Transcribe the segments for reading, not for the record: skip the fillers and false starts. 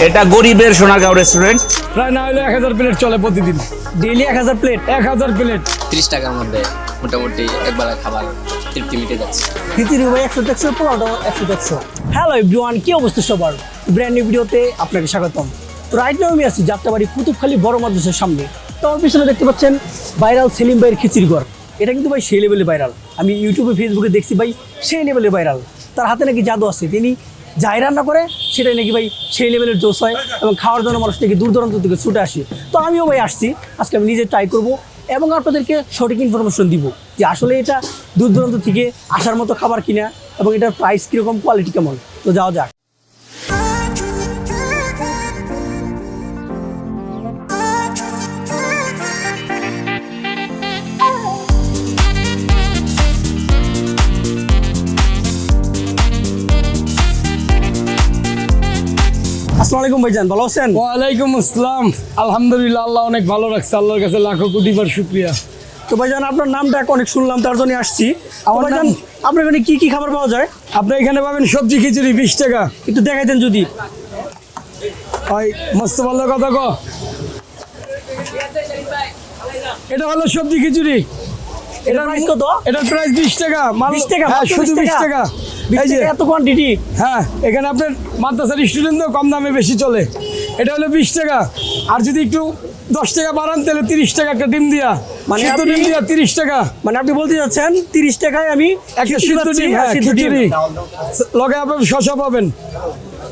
এটা গরিবের সোনারগাঁও রেস্টুরেন্ট। প্রায় না হলে 1000 প্লেট চলে প্রতিদিন। Daily 1000 plate? 1000 প্লেট 30 টাকার মধ্যে মোটামুটি একবেলা খাবার তৃপ্তি মিটে যাচ্ছে। খিচুড়ি ভাই 100 পোলাওটা 100। হ্যালো এভরিওয়ান, কি অবস্থা সবার? ব্র্যান্ড নিউ ভিডিওতে আপনাকে স্বাগতম। তো রাইট নাও আমি আছি যাত্রাবাড়ি কুতুবখালী বড় মাদ্রাসার সামনে। তো আমার পিছনে দেখতে পাচ্ছেন ভাইরাল সেলিম ভাইয়ের খিচুড়ি ঘর। এটা কিন্তু ভাই সেই লেভেলে ভাইরাল। আমি ইউটিউবে ফেসবুকে দেখছি ভাই সেই লেভেলে ভাইরাল। তার হাতে নাকি জাদু আছে, তিনি যাই রান্না করে সেটাই নাকি ভাই সেই লেভেলের জোশ হয় এবং খাওয়ার জন্য মানুষ নাকি দূর দূরান্ত থেকে ছুটে আসে। তো আমিও ভাই আসছি, আজকে আমি নিজে ট্রাই করব এবং আপনাদেরকে সঠিক ইনফরমেশন দিব যে আসলে এটা দূর দূরান্ত থেকে আসার মতো খাবার কিনা এবং এটার প্রাইস কীরকম, কোয়ালিটি কেমন। তো যাওয়া যাক। আসসালামু আলাইকুম ভাইজান, ভালো আছেন? ওয়ালাইকুম আসসালাম। আলহামদুলিল্লাহ, আল্লাহ অনেক ভালো রাখছে, আল্লাহর কাছে লাখো কোটি বার শুকরিয়া। তো ভাইজান আপনার নামটা অনেক শুনলাম, তার জন্য আসছি। আমার ভাইজান নাম- আপনার এখানে কি কি খাবার পাওয়া যায় আপনি এখানে পাবেন সবজি খিচুড়ি 20 টাকা। একটু দেখাই দেন যদি। ওই মস্ত ভালো কথা গো। এটা হলো সবজি খিচুড়ি। এটার প্রাইস কত? এটার প্রাইস 20 টাকা। 20 টাকা? হ্যাঁ, মাত্র শুধু 20 20 টাকা। 20 এই যে টাকা এত কোয়ান্টিটি? হ্যাঁ, এখানে আপনার মাদ্রাসার স্টুডেন্টও কম দামে বেশি চলে। এটা হলো 20 টাকা। আর যদি একটু 10 টাকা বাড়ান তাহলে 30 টাকা একটা ডিম দিয়া, মানে সিদ্ধ আপনি- ডিম দিয়া 30 টাকা। মানে আপনি বলতে যাচ্ছেন 30 টাকায় আমি একটা খিচুড়ি সিদ্ধ পাচ্ছি, ডিম, আর হ্যাঁ, সিদ্ধ ডিম। খিচুড়ি লগে আপনার শসা পাবেন।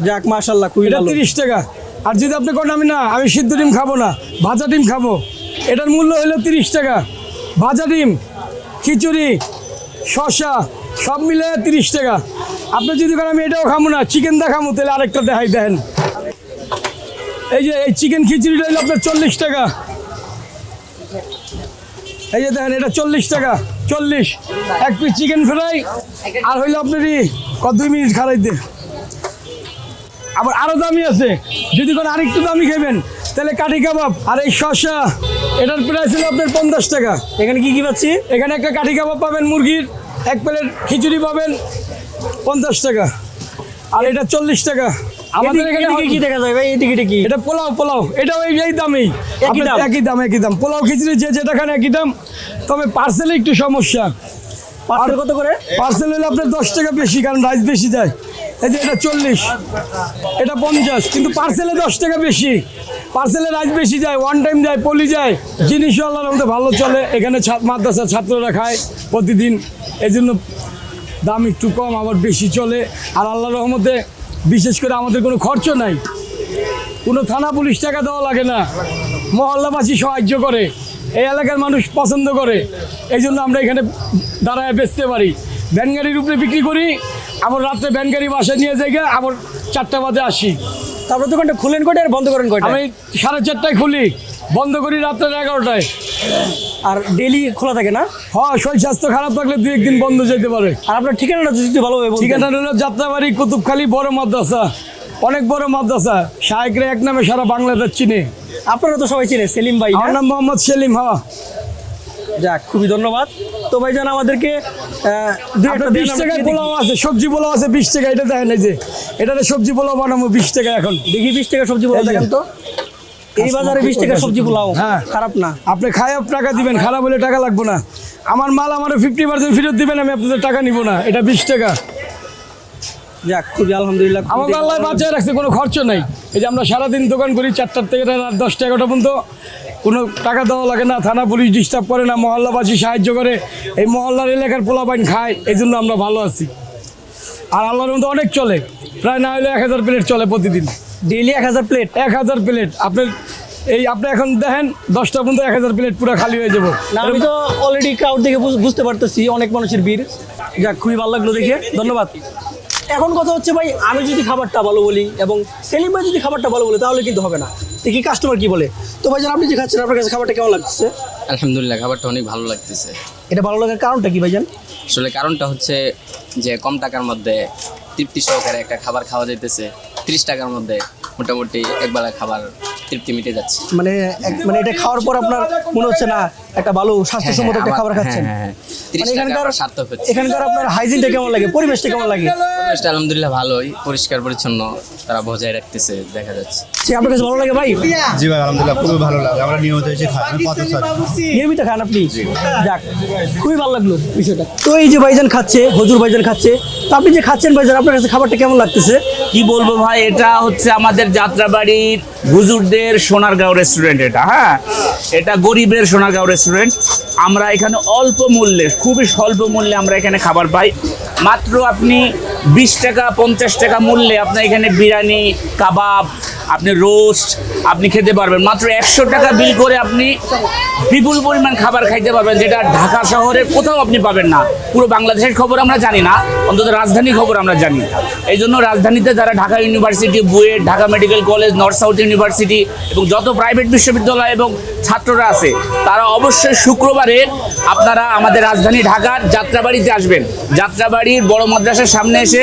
যাক মাশাআল্লাহ, খুবই এটা ভালো। 30 টাকা। আর যদি আপনি কোন আমি সিদ্ধ ডিম খাবো না, ভাজা ডিম খাবো, এটার মূল্য হলো 30 টাকা। ভাজা ডিম, খিচুড়ি, শসা সব মিলে 30 টাকা। আপনি যদি কোন আমি এটাও খাবো না, চিকেন দা খাবো, তাহলে আরেকটা দেখাই দেন। এই যে এই চিকেন খিচুড়িটা হলো আপনার 40 টাকা। এই যে দেখেন, এটা 40 টাকা। 40 এক পিস চিকেন ফ্রাই। আর হইলো আপনার 2 মিনিট খারাইতে। আবার আরো দামি আছে, যদি কোনো আরেকটু দামি খাবেন তাহলে কাঠি কাবাব আর এই শসা, এটার প্রাইস হলো আপনার 50 টাকা। এখানে কি কি পাচ্ছি? এখানে একটা কাঠি কাবাব পাবেন মুরগির, এক প্লেট খিচুড়ি পাবেন 50 টাকা। আর এটা 40 টাকা। আমাদের এখানে এদিকে কি দেখা যায় ভাই? এদিকে এটা কি? এটা পোলাও, এটাও এই দামেই। একই দাম? একই দাম। পোলাও খিচুড়ি যেটা খান একই দাম, তবে পার্সেলে একটু সমস্যা। পার্সেল কত করে? পার্সেল হলে আপনার 10 টাকা বেশি, কারণ রাইস বেশি যায়। এই যে এটা 40, এটা 50, কিন্তু পার্সেলে 10 টাকা বেশি। পার্সেলে রাইস বেশি যায়, ওয়ান টাইম যায়, পলি যায়, জিনিসও আল্লাহর মধ্যে ভালো চলে। এখানে মাদ্রাসার ছাত্ররা খায় প্রতিদিন, এই জন্য দাম একটু কম, আবার বেশি চলে। আর আল্লাহর রহমতে বিশেষ করে আমাদের কোনো খরচ নাই, কোনো থানা পুলিশ টাকা দেওয়া লাগে না, মহল্লাবাসী সাহায্য করে, এই এলাকার মানুষ পছন্দ করে। এই জন্য আমরা এখানে দাঁড়ায় বেচতে পারি। ভ্যান গাড়ির উপরে বিক্রি করি, আবার রাত্রে ভ্যান গাড়ি বাসায় নিয়ে যাই, আবার 4টা বাজে আসি। তারপর দোকানটা খুলেন কয়টা আর বন্ধ করেন কয়টা? আমি 4:30টায় খুলি, বন্ধ করি রাত্রে 11টায়। আর ডেইলি খোলা থাকে না? হ্যাঁ, শরীর স্বাস্থ্য খারাপ থাকলে 2-1 দিন বন্ধ যেতে পারে। আর আপনার ঠিকানাটা যদি একটু ভালোভাবে বলতেন। ঠিকানা হলো যাত্রাবাড়ি কুতুবখালী বড় মাদ্রাসা, অনেক বড় মাদ্রাসা। শায়েকরা এক নামে সারা বাংলাদেশ চিনে। আপনারা তো সবাই চিনে সেলিম ভাই, আমার নাম মোহাম্মদ সেলিম। হ্যাঁ, যাক খুবই ধন্যবাদ। তো ভাইজান আমাদেরকে দুই একটা 20 টাকায় পোলাও আছে, সবজি পোলাও আছে 20 টাকা। এটা দেখেন, এই যে এটাতে সবজি পোলাও বানাবো 20 টাকা। এখন দেখি 20 টাকা সবজি পোলাও এই যে। দেখেন তো। এই বাজারে 20 টাকা সবজি পোলাও, হ্যাঁ। খারাপ না। আপনি খায় টাকা দিবেন, খারাপ হলে টাকা লাগবে না। আমার মাল আমার 50% ফেরত দিবেন, আমি আপনাদের টাকা নিব না। এটা 20 টাকা। যাক খুবই আলহামদুলিল্লাহ। আমাকে আল্লাহ বাঁচিয়ে রাখছে, কোনো খরচ নাই। এই যে আমরা সারাদিন দোকান করি 4টা থেকে রাত 10টা 11টা পর্যন্ত, কোনো টাকা দেওয়া লাগে না, থানা পুলিশ ডিস্টার্ব করে না, মহল্লাবাসী সাহায্য করে, এই মহল্লার এলাকার পোলাপাইন খায়, এই জন্য আমরা ভালো আছি। আর আল্লাহর মধ্যে অনেক চলে, প্রায় না হলে 1000 প্লেট চলে প্রতিদিন। Daily 1000 plate? 1000 প্লেট। আপনি এখন দেখেন 10টা পর্যন্ত 1000 প্লেট পুরো খালি হয়ে যাবো। না, আমি তো অলরেডি ক্রাউড দেখে বুঝতে পারতেছি অনেক মানুষের ভিড়। যাক খুবই ভালো লাগলো দেখে, ধন্যবাদ। এখন কথা হচ্ছে ভাই, আমি যদি খাবারটা ভালো বলি এবং সেলিম ভাই যদি খাবারটা ভালো বলে তাহলে কিন্তু হবে না। দেখি কাস্টমার কি বলে। তো ভাইজান আপনি যে খাচ্ছেন, আপনার কাছে খাবারটা কেমন লাগছে? আলহামদুলিল্লাহ, খাবারটা অনেক ভালো লাগতেছে। এটা ভালো লাগার কারণটা কি ভাইজান? আসলে কারণটা হচ্ছে যে কম টাকার মধ্যে তৃপ্তি সহকারে একটা খাবার খাওয়া যাইতেছে। 30 টাকার মধ্যে মোটামুটি একবেলা খাবার তৃপ্তি মিটে যাচ্ছে। মানে মানে এটা খাওয়ার পর আপনার মনে হচ্ছে না একটা ভালো স্বাস্থ্যসম্মত একটা খাবার খাচ্ছেন? 30 মানে টাকা এখানকার সার্থক হচ্ছে। এখানকার আপনার হাইজিনটা কেমন লাগে, পরিবেশটা কেমন লাগে? পরিবেশটা আলহামদুলিল্লাহ ভালোই, পরিষ্কার পরিচ্ছন্ন তারা বজায় রাখতেছে দেখা যাচ্ছে। সে আপনার কাছে ভালো লাগে ভাই? জি ভাই আলহামদুলিল্লাহ খুবই ভালো লাগে, আমরা নিয়মিত এসে খাই, আমি 5 বছর। নিয়মিত খান আপনি? যাক, খুবই ভালো লাগলো বিষয়টা। তো এই যে ভাইজান খাচ্ছে, হুজুর ভাইজান খাচ্ছে, তো আপনি যে খাচ্ছেন ভাইজান, আপনার কাছে খাবারটা কেমন লাগতেছে? কি বলবো ভাই, এটা হচ্ছে আমাদের যাত্রাবাড়ির হুজুরদের সোনারগাঁও রেস্টুরেন্ট। এটা হ্যাঁ, এটা গরিবের সোনারগাঁও রেস্টুরেন্ট। আমরা এখানে অল্প মূল্যে, খুবই স্বল্প মূল্যে আমরা এখানে খাবার পাই। মাত্র আপনি 20 টাকা 50 টাকা মূল্যে আপনার এখানে বিরিয়ানি, কাবাব, আপনি রোস্ট আপনি খেতে পারবেন। মাত্র 100 টাকা বিল করে আপনি বিপুল পরিমাণ খাবার খাইতে পারবেন, যেটা ঢাকা শহরে কোথাও আপনি পাবেন না। পুরো বাংলাদেশের খবর আমরা জানি না, অন্তত রাজধানীর খবর আমরা জানি। এই জন্য রাজধানীতে যারা Dhaka university, BUET, Dhaka medical college, north south university এবং যত প্রাইভেট বিশ্ববিদ্যালয় এবং ছাত্ররা আছে, তারা অবশ্যই শুক্রবারে আপনারা আমাদের রাজধানী ঢাকার যাত্রাবাড়িতে আসবেন। যাত্রাবাড়ির বড় মাদ্রাসার সামনে এসে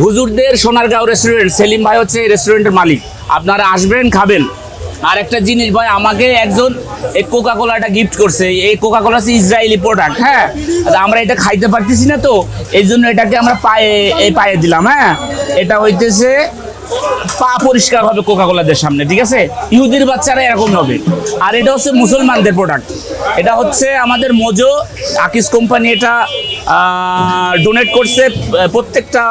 হুজুরদের সোনারগাঁও রেস্টুরেন্ট, সেলিম ভাই হচ্ছে এই রেস্টুরেন্টের মালিক। আপনারা আসবেন, খাবেন। আর একটা জিনিস ভাই, আমাকে একজন এই কোকা কোলাটা গিফট করছে। এই কোকা কোলা হচ্ছে ইসরায়েলি প্রোডাক্ট। হ্যাঁ, আমরা এটা খাইতে পারতেছি না, তো এই জন্য এটাকে আমরা পায়ে দিলাম। হ্যাঁ, এটা হইতেছে পা পরিষ্কার হবে কোকা কোলাদের সামনে, ঠিক আছে? ইহুদির বাচ্চারা এরকম হবে। আর এটা হচ্ছে মুসলমানদের প্রোডাক্ট। এটা হচ্ছে আমাদের মোজো আকিস কোম্পানি এটা ডোনেট করছে। প্রত্যেকটা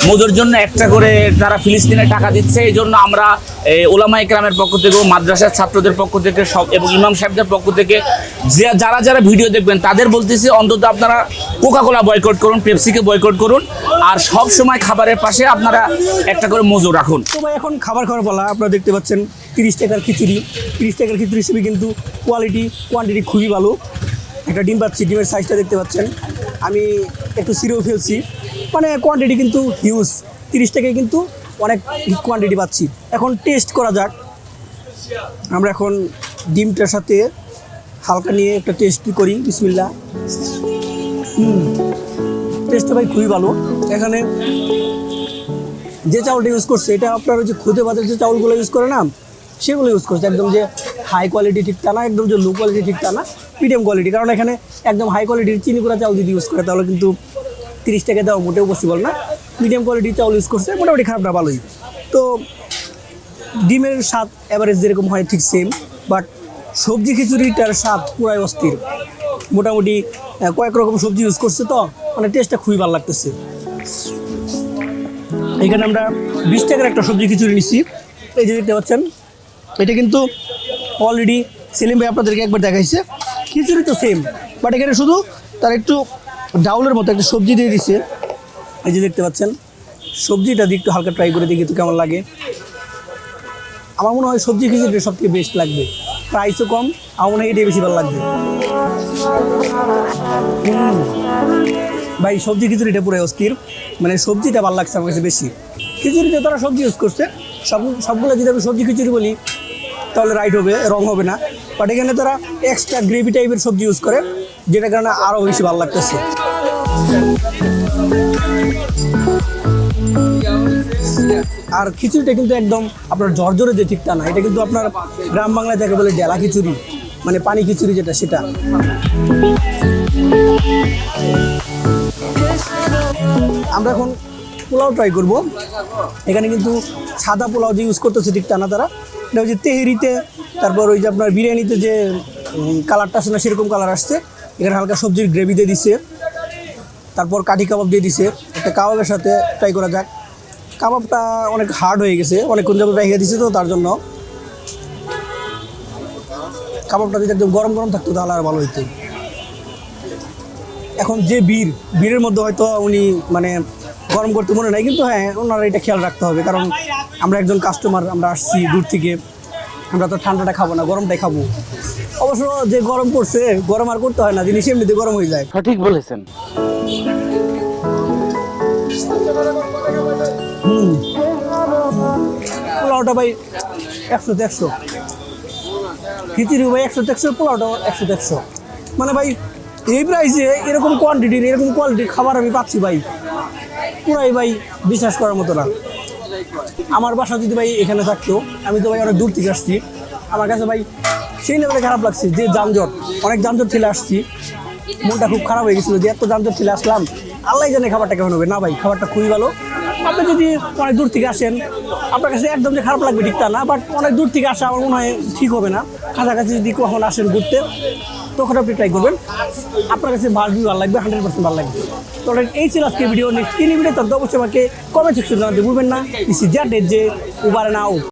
মোজোর জন্য একটা করে তারা ফিলিস্তিনে টাকা দিচ্ছে। এই জন্য আমরা ওলামা ইকরামের পক্ষ থেকে, মাদ্রাসার ছাত্রদের পক্ষ থেকে সব এবং ইমাম সাহেবদের পক্ষ থেকে যারা যারা ভিডিও দেখবেন তাদের বলতেছি, অন্তত আপনারা কোকা কোলা বয়কট করুন, পেপসিকে বয়কট করুন, আর সব সময় খাবারের পাশে আপনারা একটা করে মোজো রাখুন। তো ভাই এখন খাবার খাওয়ার পালা। আপনারা দেখতে পাচ্ছেন 30 টাকার খিচুড়ি। 30 টাকার খিচুড়ি হিসেবে কিন্তু কোয়ান্টিটি খুবই ভালো। একটা ডিম পাচ্ছি, ডিমের সাইজটা দেখতে পাচ্ছেন। আমি একটু সিরেও ফেলছি, মানে কোয়ান্টিটি কিন্তু হিউজ। 30 টাকায় কিন্তু অনেক কোয়ান্টিটি পাচ্ছি। এখন টেস্ট করা যাক। আমরা এখন ডিমটার সাথে হালকা নিয়ে একটা টেস্ট করি। বিসমিল্লাহ। টেস্টটা ভাই খুবই ভালো। এখানে যে চাউলটা ইউজ করছে, এটা আপনার ওই যে খুদে বাজার যে চাউলগুলো ইউজ করে না, সেগুলো ইউজ করছে। একদম যে হাই কোয়ালিটি ঠিক তা না, একদম যে লো কোয়ালিটি ঠিক তা না, মিডিয়াম কোয়ালিটি। কারণ এখানে একদম হাই কোয়ালিটির চিনি করা চাউল যদি ইউজ করে, তাহলে কিন্তু 30 টাকা দেওয়া মোটেও পসিবল না। মিডিয়াম কোয়ালিটির চাউল ইউজ করছে, মোটামুটি খারাপটা ভালোই। তো ডিমের স্বাদ অ্যাভারেজ যেরকম হয় ঠিক সেম, বাট সবজি খিচুড়িটার স্বাদ পুরাই অস্থির। মোটামুটি কয়েক রকম সবজি ইউজ করছে, তো মানে টেস্টটা খুবই ভালো লাগতেছে। এখানে আমরা 20 টাকার একটা সবজি খিচুড়ি নিচ্ছি। এই যে দেখতে পাচ্ছেন, এটা কিন্তু অলরেডি সেলিম ভাই আপনাদেরকে একবার দেখাইছে। খিচুড়ি তো সেম, বাট এখানে শুধু তার একটু ডাউলের মতো একটা সবজি দিয়ে দিছে। এই যে দেখতে পাচ্ছেন, সবজিটা দিয়ে একটু হালকা ট্রাই করে দেখি তো কেমন লাগে। আমার মনে হয় সবজি খিচুড়িটা সব থেকে বেস্ট লাগবে, প্রাইসও কম। আমার মনে হয় এটাই বেশি ভালো লাগবে। ভাই সবজি খিচুড়িটা পুরো অস্থির, মানে সবজিটা ভালো লাগছে আমার কাছে বেশি। খিচুড়িতে তারা সবজি ইউজ করছে, সবগুলো যদি আমি সবজি খিচুড়ি বলি তাহলে রাইট হবে, রং হবে না। বাট এখানে তারা এক্সট্রা গ্রেভি টাইপের সবজি ইউজ করে, যেটার কারণে আরও বেশি ভালো লাগতেছে। আর খিচুড়িটা কিন্তু একদম আপনার ঝরঝরে যে ঠিকটা না, এটা কিন্তু আপনার গ্রাম বাংলায় যাকে বলে ডেলা খিচুড়ি, মানে পানি খিচুড়ি যেটা, সেটা। আমরা এখন পোলাও ট্রাই করব। এখানে কিন্তু সাদা পোলাও যে ইউজ করতেছে ঠিক তা না, তারা এটা ওই যে তেহেরিতে, তারপর ওই যে আপনার বিরিয়ানিতে যে কালারটা আসে না, সেরকম কালার আসছে। এখানে হালকা সবজির গ্রেভি দিয়ে দিছে, তারপর কাঠি কাবাব দিয়ে দিছে। একটা কাবাবের সাথে ট্রাই করা যাক। কাবাবটা অনেক হার্ড হয়ে গেছে, অনেকক্ষণ যাবত রেখে দিছে, তো তার জন্য কাবাবটা যদি একদম গরম গরম থাকতো তাহলে আর ভালো হইতো। এখন যে বীরের মধ্যে হয়তো উনি মানে গরম করতে মনে নাই, কিন্তু হ্যাঁ ওনারা এটা খেয়াল রাখতে হবে, কারণ আমরা একজন কাস্টমার, আমরা আসছি দূর থেকে, আমরা তো ঠান্ডাটা খাবো না, গরমটাই খাবো। অবশ্য যে গরম পড়ছে, গরম আর করতে হয় না, জিনিস এমনিতে গরম হয়ে যায়। সঠিক বলেছেন। পোলাওটা ভাই 100-100, খিচুড়ি ভাই 100-100, পোলাওটা 100-100। মানে ভাই এই প্রাইসে এরকম কোয়ান্টিটির, এরকম কোয়ালিটির খাবার আমি পাচ্ছি ভাই, পুরাই ভাই বিশ্বাস করার মতো না। আমার বাসা যদি ভাই এখানে থাকতো, আমি তো ভাই অনেক দূর থেকে আসছি, আমার কাছে ভাই সেই লেভেলে খারাপ লাগছে। যে যানজট, অনেক যানজট ঠেলে আসছি, মনটা খুব খারাপ হয়ে গেছিলো যে এত যানজট ঠেলে আসলাম, আল্লাহ জানে খাবারটা কেমন হবে। না ভাই, খাবারটা খুবই ভালো। আপনি যদি অনেক দূর থেকে আসেন, আপনার কাছে একদম যে খারাপ লাগবে ঠিক তা না, বাট অনেক দূর থেকে আসা আমার মনে হয় ঠিক হবে না। কাছাকাছি যদি কখন আসেন ঘুরতে, তখন আপনি ট্রাই করবেন, আপনার কাছে ভালো লাগবে, 100% ভালো লাগবে। তো এই ছিল আজকে ভিডিও। নেক্সট ভিডিও তো অবশ্যই আমাকে কমেন্ট সেকশন জানাতে ভুলবেন না। দিস ইজ দ্যাট যে উবার নাও।